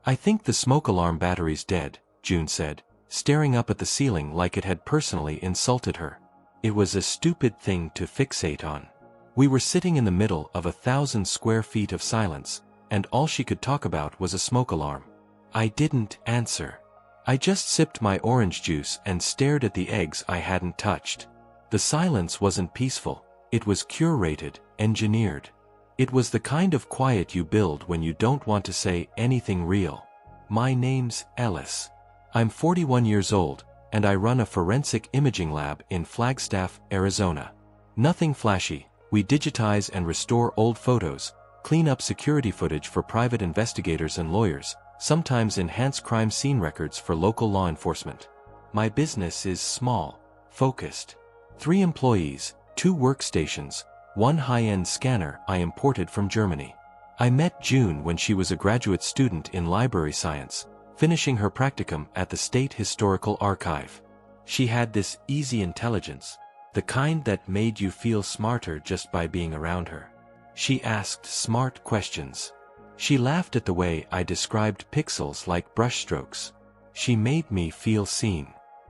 I think the smoke alarm battery's dead, June said, staring up at the ceiling like it had personally insulted her. It was a stupid thing to fixate on. We were sitting in the middle of 1,000 square feet of silence, and all she could talk about was a smoke alarm. I didn't answer. I just sipped my orange juice and stared at the eggs I hadn't touched. The silence wasn't peaceful, it was curated, engineered. It was the kind of quiet you build when you don't want to say anything real. My name's Ellis. I'm 41 years old, and I run a forensic imaging lab in Flagstaff, Arizona. Nothing flashy, we digitize and restore old photos, clean up security footage for private investigators and lawyers, sometimes enhance crime scene records for local law enforcement. My business is small, focused. 3 employees, 2 workstations, 1 high-end scanner I imported from Germany. I met June when she was a graduate student in library science, finishing her practicum at the State Historical Archive. She had this easy intelligence, the kind that made you feel smarter just by being around her. She asked smart questions. She laughed at the way I described pixels like brushstrokes. She made me feel seen.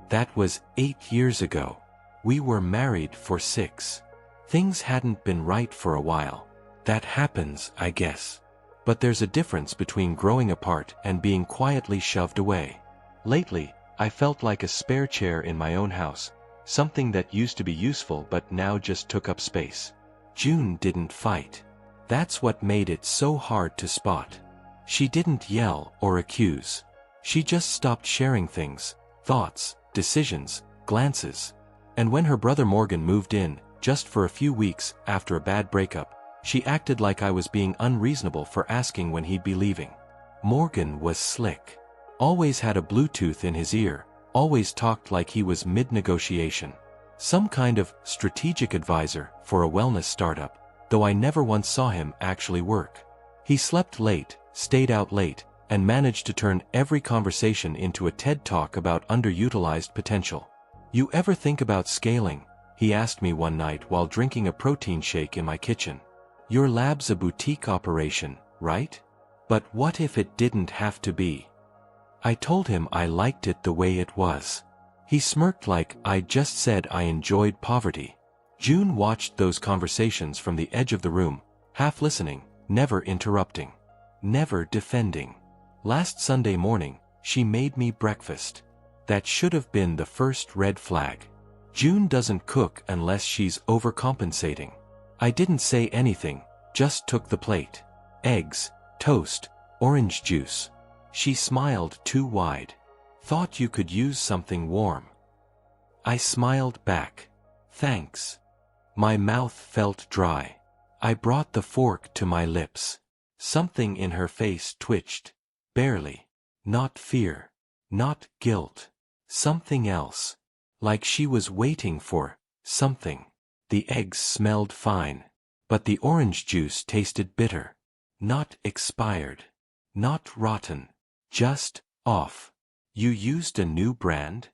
That was 8 years ago. We were married for 6. Things hadn't been right for a while. That happens, I guess. But there's a difference between growing apart and being quietly shoved away. Lately, I felt like a spare chair in my own house, something that used to be useful but now just took up space. June didn't fight. That's what made it so hard to spot. She didn't yell or accuse. She just stopped sharing things, thoughts, decisions, glances. And when her brother Morgan moved in, just for a few weeks after a bad breakup, she acted like I was being unreasonable for asking when he'd be leaving. Morgan was slick. Always had a Bluetooth in his ear, always talked like he was mid-negotiation. Some kind of strategic advisor for a wellness startup, though I never once saw him actually work. He slept late, stayed out late, and managed to turn every conversation into a TED Talk about underutilized potential. "You ever think about scaling?" he asked me one night while drinking a protein shake in my kitchen. "Your lab's a boutique operation, right? But what if it didn't have to be?" I told him I liked it the way it was. He smirked like I'd just said I enjoyed poverty. June watched those conversations from the edge of the room, half listening, never interrupting, never defending. Last Sunday morning, she made me breakfast. That should have been the first red flag. June doesn't cook unless she's overcompensating. I didn't say anything, just took the plate. Eggs, toast, orange juice. She smiled too wide. "Thought you could use something warm." I smiled back. "Thanks." My mouth felt dry. I brought the fork to my lips. Something in her face twitched. Barely. Not fear. Not guilt. Something else. Like she was waiting for something. The eggs smelled fine. But the orange juice tasted bitter. Not expired. Not rotten. Just off. "You used a new brand?"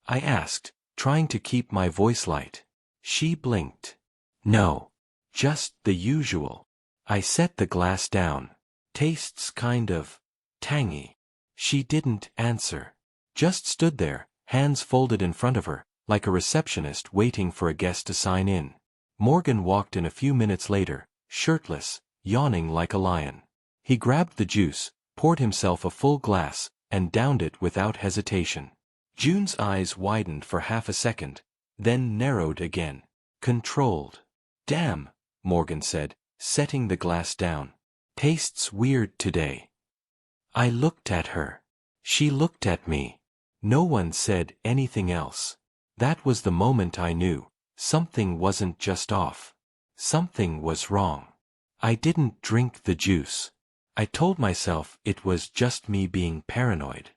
I asked, trying to keep my voice light. She blinked. "No. Just the usual." I set the glass down. "Tastes kind of tangy." She didn't answer. Just stood there, hands folded in front of her, like a receptionist waiting for a guest to sign in. Morgan walked in a few minutes later, shirtless, yawning like a lion. He grabbed the juice, poured himself a full glass, and downed it without hesitation. June's eyes widened for half a second, then narrowed again. Controlled. "Damn," Morgan said, setting the glass down. "Tastes weird today." I looked at her. She looked at me. No one said anything else. That was the moment I knew. Something wasn't just off. Something was wrong. I didn't drink the juice. I told myself it was just me being paranoid.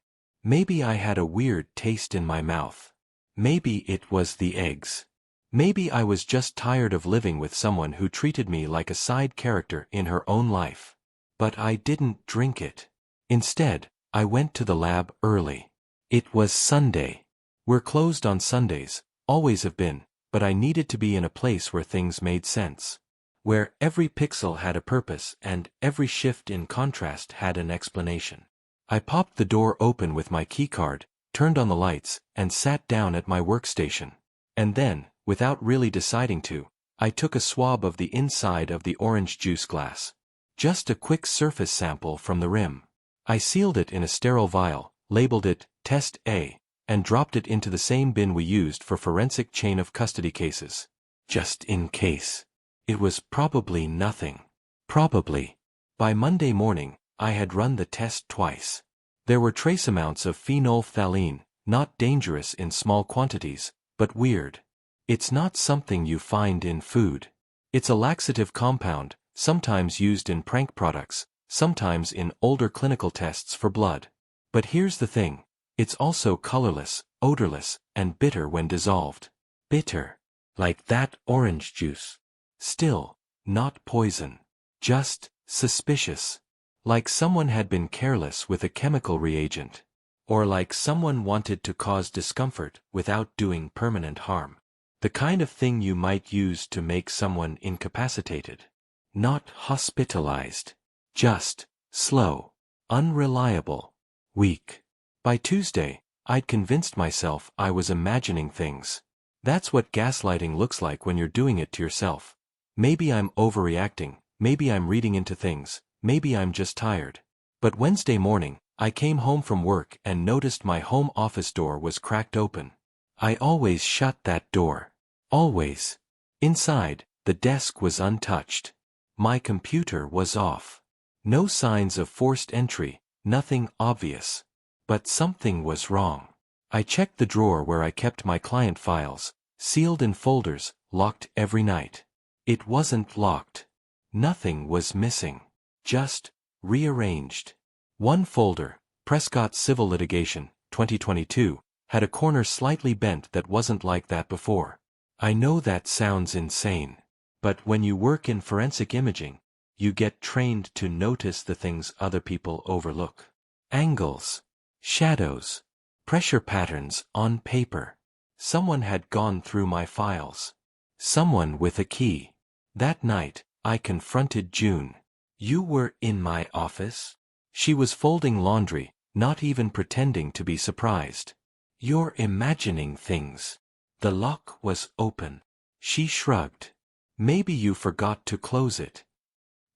Maybe I had a weird taste in my mouth. Maybe it was the eggs. Maybe I was just tired of living with someone who treated me like a side character in her own life. But I didn't drink it. Instead, I went to the lab early. It was Sunday. We're closed on Sundays, always have been, but I needed to be in a place where things made sense. Where every pixel had a purpose and every shift in contrast had an explanation. I popped the door open with my keycard, turned on the lights, and sat down at my workstation. And then, without really deciding to, I took a swab of the inside of the orange juice glass. Just a quick surface sample from the rim. I sealed it in a sterile vial, labeled it Test A, and dropped it into the same bin we used for forensic chain of custody cases. Just in case. It was probably nothing. Probably. By Monday morning, I had run the test twice. There were trace amounts of phenolphthalein, not dangerous in small quantities, but weird. It's not something you find in food. It's a laxative compound, sometimes used in prank products, sometimes in older clinical tests for blood. But here's the thing. It's also colorless, odorless, and bitter when dissolved. Bitter. Like that orange juice. Still, not poison. Just suspicious. Like someone had been careless with a chemical reagent. Or like someone wanted to cause discomfort without doing permanent harm. The kind of thing you might use to make someone incapacitated. Not hospitalized. Just slow, unreliable, weak. By Tuesday, I'd convinced myself I was imagining things. That's what gaslighting looks like when you're doing it to yourself. Maybe I'm overreacting, maybe I'm reading into things, maybe I'm just tired. But Wednesday morning, I came home from work and noticed my home office door was cracked open. I always shut that door. Always. Inside, the desk was untouched. My computer was off. No signs of forced entry, nothing obvious. But something was wrong. I checked the drawer where I kept my client files, sealed in folders, locked every night. It wasn't locked. Nothing was missing. Just rearranged. One folder, Prescott Civil Litigation, 2022, had a corner slightly bent that wasn't like that before. I know that sounds insane. But when you work in forensic imaging, you get trained to notice the things other people overlook. Angles. Shadows. Pressure patterns on paper. Someone had gone through my files. Someone with a key. That night, I confronted June. You were in my office? She was folding laundry, not even pretending to be surprised. You're imagining things. The lock was open. She shrugged. Maybe you forgot to close it.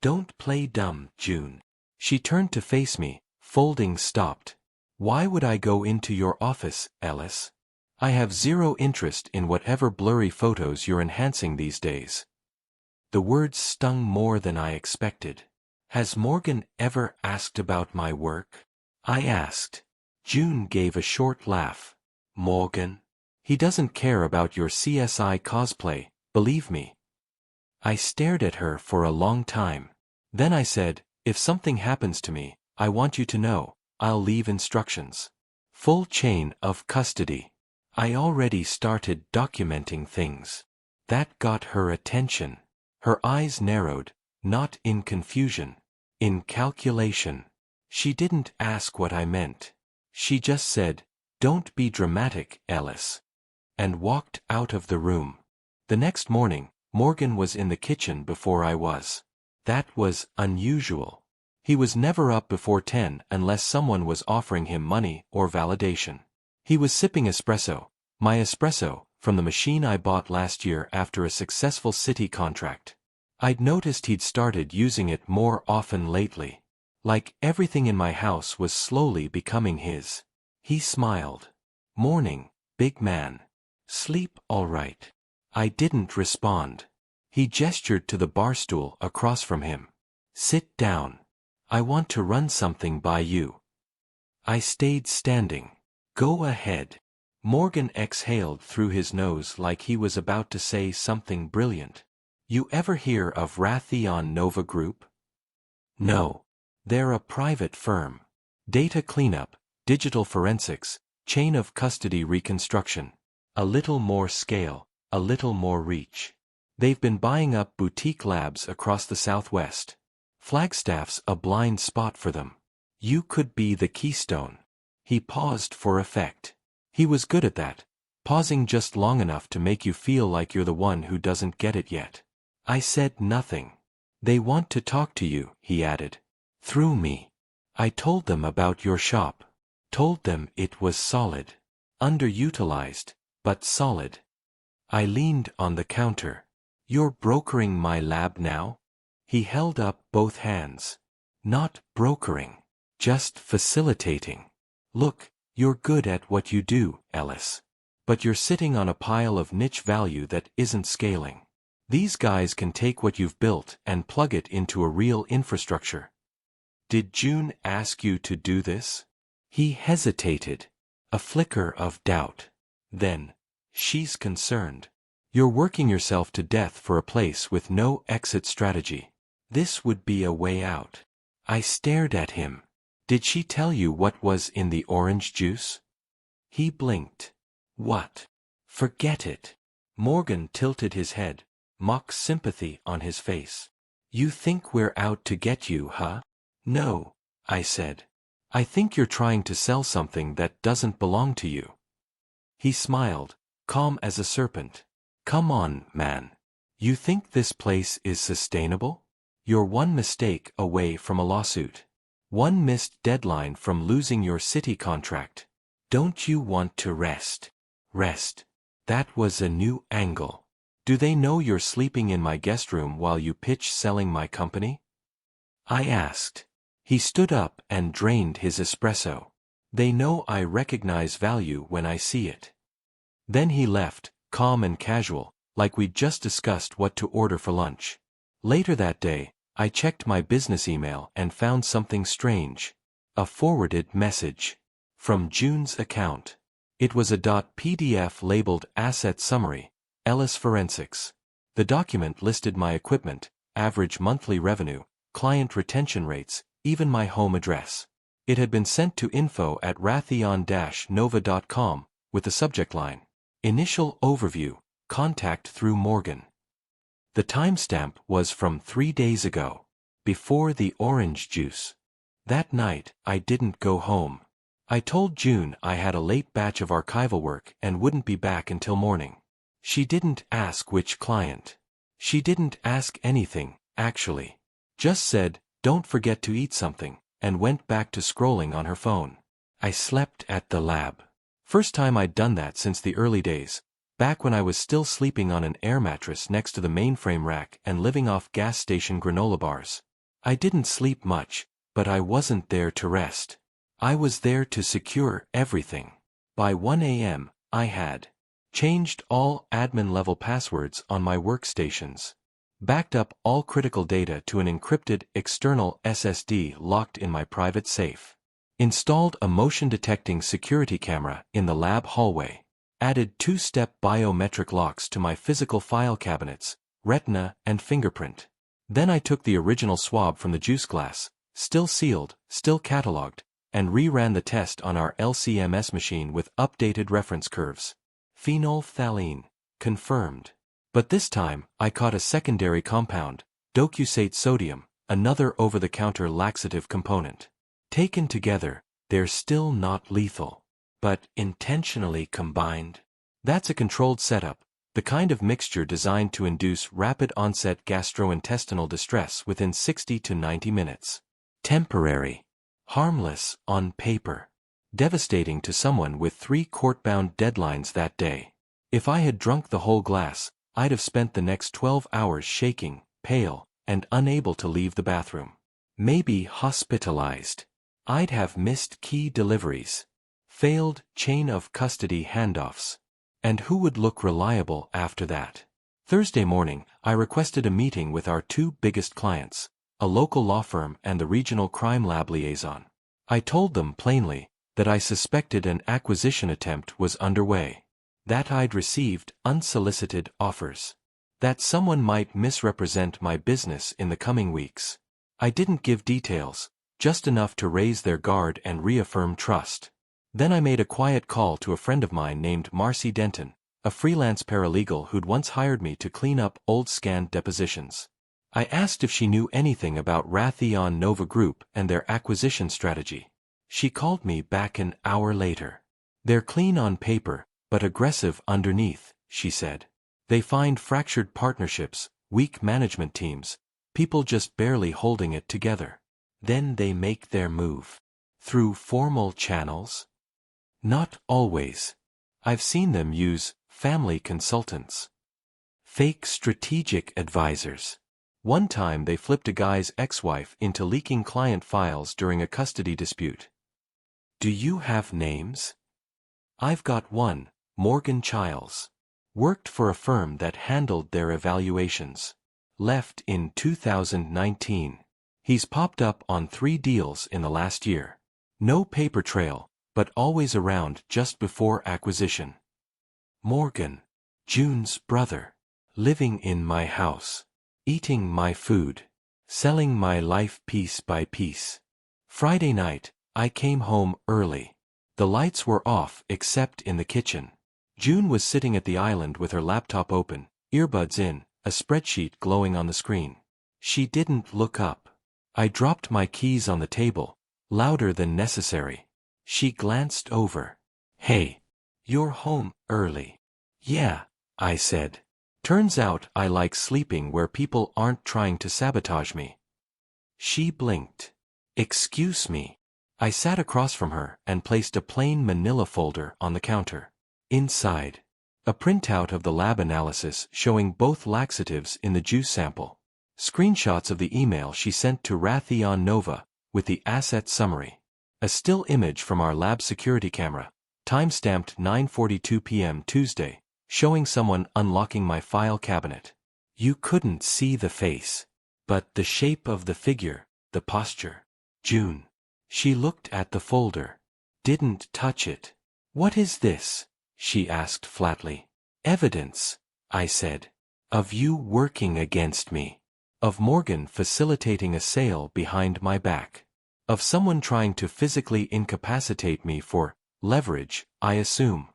Don't play dumb, June. She turned to face me, folding stopped. Why would I go into your office, Ellis? I have zero interest in whatever blurry photos you're enhancing these days. The words stung more than I expected. Has Morgan ever asked about my work? I asked. June gave a short laugh. Morgan? He doesn't care about your CSI cosplay, believe me. I stared at her for a long time. Then I said, if something happens to me, I want you to know, I'll leave instructions. Full chain of custody. I already started documenting things. That got her attention. Her eyes narrowed, not in confusion, in calculation. She didn't ask what I meant. She just said, don't be dramatic, Ellis. And walked out of the room. The next morning, Morgan was in the kitchen before I was. That was unusual. He was never up before 10 unless someone was offering him money or validation. He was sipping espresso, my espresso, from the machine I bought last year after a successful city contract. I'd noticed he'd started using it more often lately. Like everything in my house was slowly becoming his. He smiled. Morning, big man. Sleep all right? I didn't respond. He gestured to the bar stool across from him. Sit down. I want to run something by you. I stayed standing. Go ahead. Morgan exhaled through his nose like he was about to say something brilliant. You ever hear of Raytheon Nova Group? No. They're a private firm. Data cleanup, digital forensics, chain of custody reconstruction. A little more scale, a little more reach. They've been buying up boutique labs across the Southwest. Flagstaff's a blind spot for them. You could be the keystone. He paused for effect. He was good at that, pausing just long enough to make you feel like you're the one who doesn't get it yet. I said nothing. They want to talk to you, he added. Through me. I told them about your shop. Told them it was solid. Underutilized, but solid. I leaned on the counter. You're brokering my lab now? He held up both hands. Not brokering. Just facilitating. Look, you're good at what you do, Ellis. But you're sitting on a pile of niche value that isn't scaling. These guys can take what you've built and plug it into a real infrastructure. Did June ask you to do this? He hesitated. A flicker of doubt. Then, she's concerned. You're working yourself to death for a place with no exit strategy. This would be a way out. I stared at him. Did she tell you what was in the orange juice? He blinked. What? Forget it. Morgan tilted his head, mock sympathy on his face. You think we're out to get you, huh? No, I said. I think you're trying to sell something that doesn't belong to you. He smiled, calm as a serpent. Come on, man. You think this place is sustainable? You're one mistake away from a lawsuit. One missed deadline from losing your city contract. Don't you want to rest? Rest. That was a new angle. Do they know you're sleeping in my guest room while you pitch selling my company? I asked. He stood up and drained his espresso. They know I recognize value when I see it. Then he left, calm and casual, like we'd just discussed what to order for lunch. Later that day, I checked my business email and found something strange. A forwarded message. From June's account. It was a .pdf labeled Asset Summary, Ellis Forensics. The document listed my equipment, average monthly revenue, client retention rates, even my home address. It had been sent to info@raytheon-nova.com, with the subject line, Initial Overview, Contact through Morgan. The timestamp was from 3 days ago, before the orange juice. That night, I didn't go home. I told June I had a late batch of archival work and wouldn't be back until morning. She didn't ask which client. She didn't ask anything, actually. Just said, don't forget to eat something, and went back to scrolling on her phone. I slept at the lab. First time I'd done that since the early days, back when I was still sleeping on an air mattress next to the mainframe rack and living off gas station granola bars. I didn't sleep much, but I wasn't there to rest. I was there to secure everything. By 1 a.m., I had changed all admin-level passwords on my workstations, backed up all critical data to an encrypted external SSD locked in my private safe, installed a motion-detecting security camera in the lab hallway, added two-step biometric locks to my physical file cabinets, retina and fingerprint. Then I took the original swab from the juice glass, still sealed, still cataloged, and reran the test on our LCMS machine with updated reference curves. Phenolphthalein. Confirmed. But this time, I caught a secondary compound, docusate sodium, another over-the-counter laxative component. Taken together, they're still not lethal. But intentionally combined. That's a controlled setup, the kind of mixture designed to induce rapid-onset gastrointestinal distress within 60 to 90 minutes. Temporary. Harmless on paper. Devastating to someone with 3 court-bound deadlines that day. If I had drunk the whole glass, I'd have spent the next 12 hours shaking, pale, and unable to leave the bathroom. Maybe hospitalized. I'd have missed key deliveries. Failed chain of custody handoffs. And who would look reliable after that? Thursday morning, I requested a meeting with our 2 biggest clients, a local law firm and the regional crime lab liaison. I told them plainly that I suspected an acquisition attempt was underway, that I'd received unsolicited offers, that someone might misrepresent my business in the coming weeks. I didn't give details, just enough to raise their guard and reaffirm trust. Then I made a quiet call to a friend of mine named Marcy Denton, a freelance paralegal who'd once hired me to clean up old scanned depositions. I asked if she knew anything about Raytheon Nova Group and their acquisition strategy. She called me back an hour later. They're clean on paper, but aggressive underneath, she said. They find fractured partnerships, weak management teams, people just barely holding it together. Then they make their move. Through formal channels? Not always. I've seen them use family consultants. Fake strategic advisors. One time they flipped a guy's ex-wife into leaking client files during a custody dispute. Do you have names? I've got one, Morgan Childs. Worked for a firm that handled their evaluations. Left in 2019. He's popped up on 3 deals in the last year. No paper trail, but always around just before acquisition. Morgan. June's brother. Living in my house. Eating my food. Selling my life piece by piece. Friday night, I came home early. The lights were off except in the kitchen. June was sitting at the island with her laptop open, earbuds in, a spreadsheet glowing on the screen. She didn't look up. I dropped my keys on the table, louder than necessary. She glanced over. Hey, you're home early. Yeah, I said. Turns out I like sleeping where people aren't trying to sabotage me. She blinked. Excuse me. I sat across from her and placed a plain manila folder on the counter. Inside, a printout of the lab analysis showing both laxatives in the juice sample. Screenshots of the email she sent to Raytheon Nova with the asset summary. A still image from our lab security camera, time-stamped 9:42 p.m. Tuesday, showing someone unlocking my file cabinet. You couldn't see the face, but the shape of the figure, the posture. June. She looked at the folder. Didn't touch it. What is this? She asked flatly. Evidence, I said. Of you working against me. Of Morgan facilitating a sale behind my back. Of someone trying to physically incapacitate me for leverage, I assume.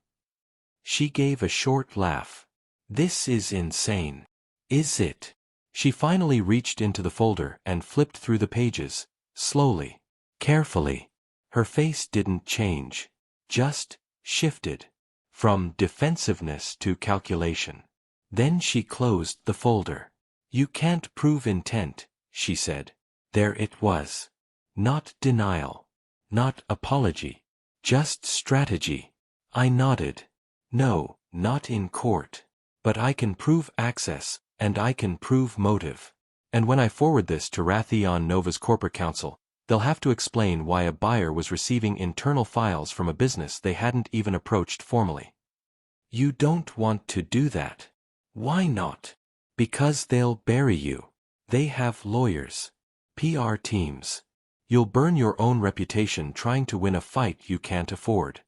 She gave a short laugh. This is insane. Is it? She finally reached into the folder and flipped through the pages, slowly, carefully. Her face didn't change, just shifted. From defensiveness to calculation. Then she closed the folder. You can't prove intent, she said. There it was. Not denial. Not apology. Just strategy. I nodded. No, not in court. But I can prove access, and I can prove motive. And when I forward this to Raytheon Nova's corporate counsel, they'll have to explain why a buyer was receiving internal files from a business they hadn't even approached formally. You don't want to do that. Why not? Because they'll bury you. They have lawyers. PR teams. You'll burn your own reputation trying to win a fight you can't afford.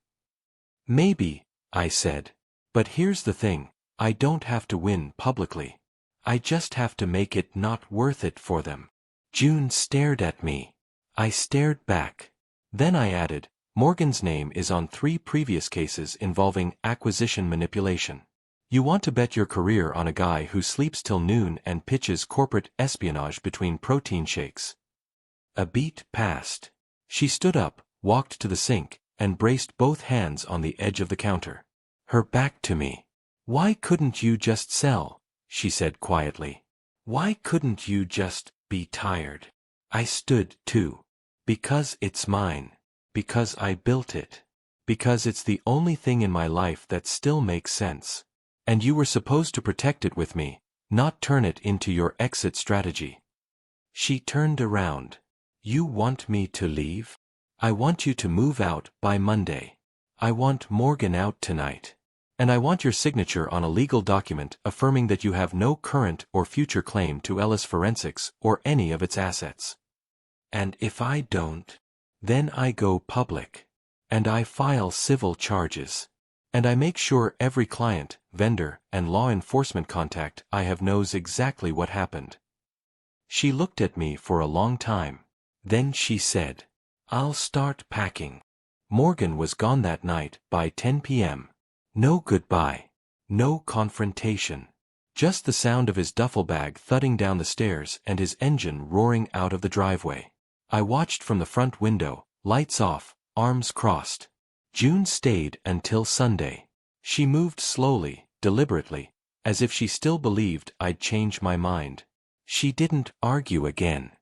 Maybe, I said. But here's the thing, I don't have to win publicly. I just have to make it not worth it for them. June stared at me. I stared back. Then I added, Morgan's name is on 3 previous cases involving acquisition manipulation. You want to bet your career on a guy who sleeps till noon and pitches corporate espionage between protein shakes. A beat passed. She stood up, walked to the sink, and braced both hands on the edge of the counter. Her back to me. Why couldn't you just sell? She said quietly. Why couldn't you just be tired? I stood too. Because it's mine. Because I built it. Because it's the only thing in my life that still makes sense. And you were supposed to protect it with me, not turn it into your exit strategy. She turned around. You want me to leave? I want you to move out by Monday. I want Morgan out tonight. And I want your signature on a legal document affirming that you have no current or future claim to Ellis Forensics or any of its assets. And if I don't, then I go public. And I file civil charges. And I make sure every client, vendor, and law enforcement contact I have knows exactly what happened. She looked at me for a long time. Then she said, I'll start packing. Morgan was gone that night by 10 p.m. No goodbye. No confrontation. Just the sound of his duffel bag thudding down the stairs and his engine roaring out of the driveway. I watched from the front window, lights off, arms crossed. June stayed until Sunday. She moved slowly, deliberately, as if she still believed I'd change my mind. She didn't argue again.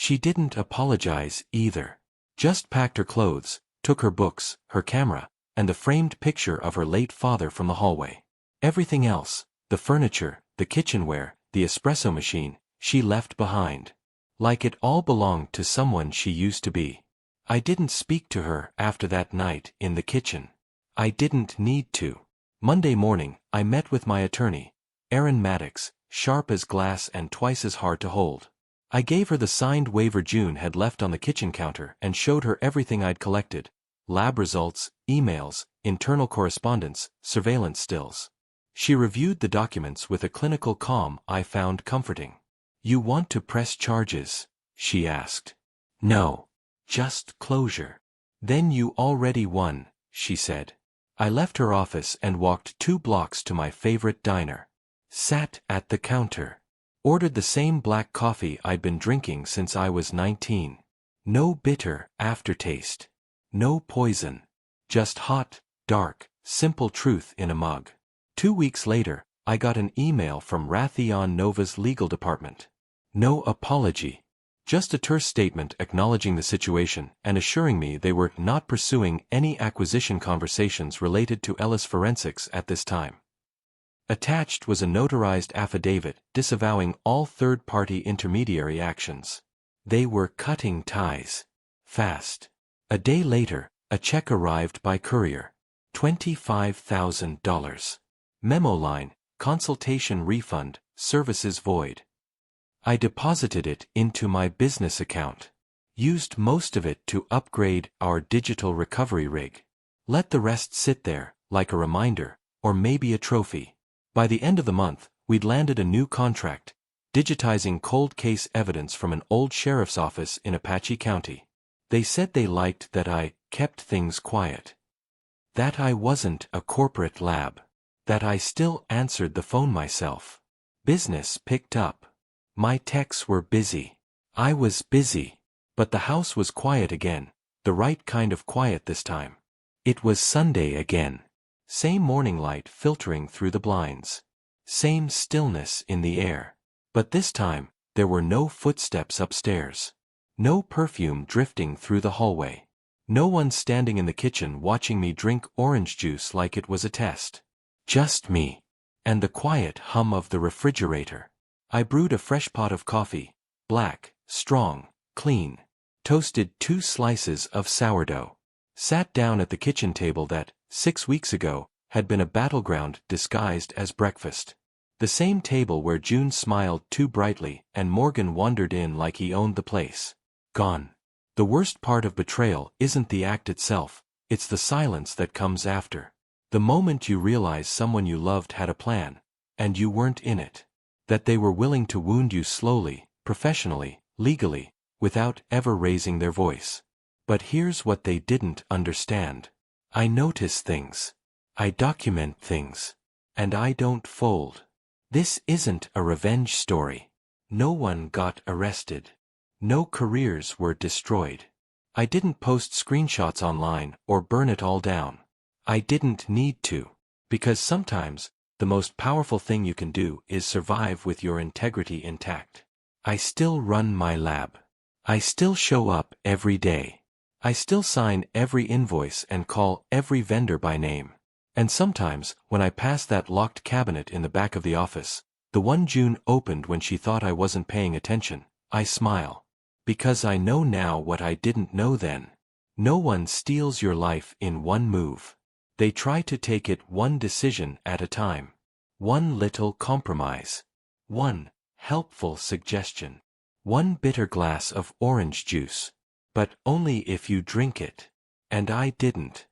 She didn't apologize either. Just packed her clothes, took her books, her camera, and the framed picture of her late father from the hallway. Everything else, the furniture, the kitchenware, the espresso machine, she left behind. Like it all belonged to someone she used to be. I didn't speak to her after that night in the kitchen. I didn't need to. Monday morning, I met with my attorney, Aaron Maddox, sharp as glass and twice as hard to hold. I gave her the signed waiver June had left on the kitchen counter and showed her everything I'd collected: lab results, emails, internal correspondence, surveillance stills. She reviewed the documents with a clinical calm I found comforting. "You want to press charges?" she asked. "No. Just closure." "Then you already won," she said. I left her office and walked 2 blocks to my favorite diner. Sat at the counter. Ordered the same black coffee I'd been drinking since I was 19. No bitter aftertaste. No poison. Just hot, dark, simple truth in a mug. 2 weeks later, I got an email from Raytheon Nova's legal department. No apology. Just a terse statement acknowledging the situation and assuring me they were not pursuing any acquisition conversations related to Ellis Forensics at this time. Attached was a notarized affidavit disavowing all third-party intermediary actions. They were cutting ties. Fast. A day later, a check arrived by courier. $25,000. Memo line: consultation refund, services void. I deposited it into my business account. Used most of it to upgrade our digital recovery rig. Let the rest sit there, like a reminder, or maybe a trophy. By the end of the month, we'd landed a new contract, digitizing cold case evidence from an old sheriff's office in Apache County. They said they liked that I kept things quiet. That I wasn't a corporate lab. That I still answered the phone myself. Business picked up. My techs were busy. I was busy. But the house was quiet again, the right kind of quiet this time. It was Sunday again. Same morning light filtering through the blinds. Same stillness in the air. But this time, there were no footsteps upstairs. No perfume drifting through the hallway. No one standing in the kitchen watching me drink orange juice like it was a test. Just me. And the quiet hum of the refrigerator. I brewed a fresh pot of coffee, black, strong, clean. Toasted 2 slices of sourdough. Sat down at the kitchen table that, 6 weeks ago, had been a battleground disguised as breakfast. The same table where June smiled too brightly and Morgan wandered in like he owned the place. Gone. The worst part of betrayal isn't the act itself, it's the silence that comes after. The moment you realize someone you loved had a plan, and you weren't in it. That they were willing to wound you slowly, professionally, legally, without ever raising their voice. But here's what they didn't understand. I notice things. I document things. And I don't fold. This isn't a revenge story. No one got arrested. No careers were destroyed. I didn't post screenshots online or burn it all down. I didn't need to. Because sometimes, the most powerful thing you can do is survive with your integrity intact. I still run my lab. I still show up every day. I still sign every invoice and call every vendor by name. And sometimes, when I pass that locked cabinet in the back of the office, the one June opened when she thought I wasn't paying attention, I smile. Because I know now what I didn't know then. No one steals your life in one move. They try to take it one decision at a time. One little compromise. One helpful suggestion. One bitter glass of orange juice. But only if you drink it. And I didn't.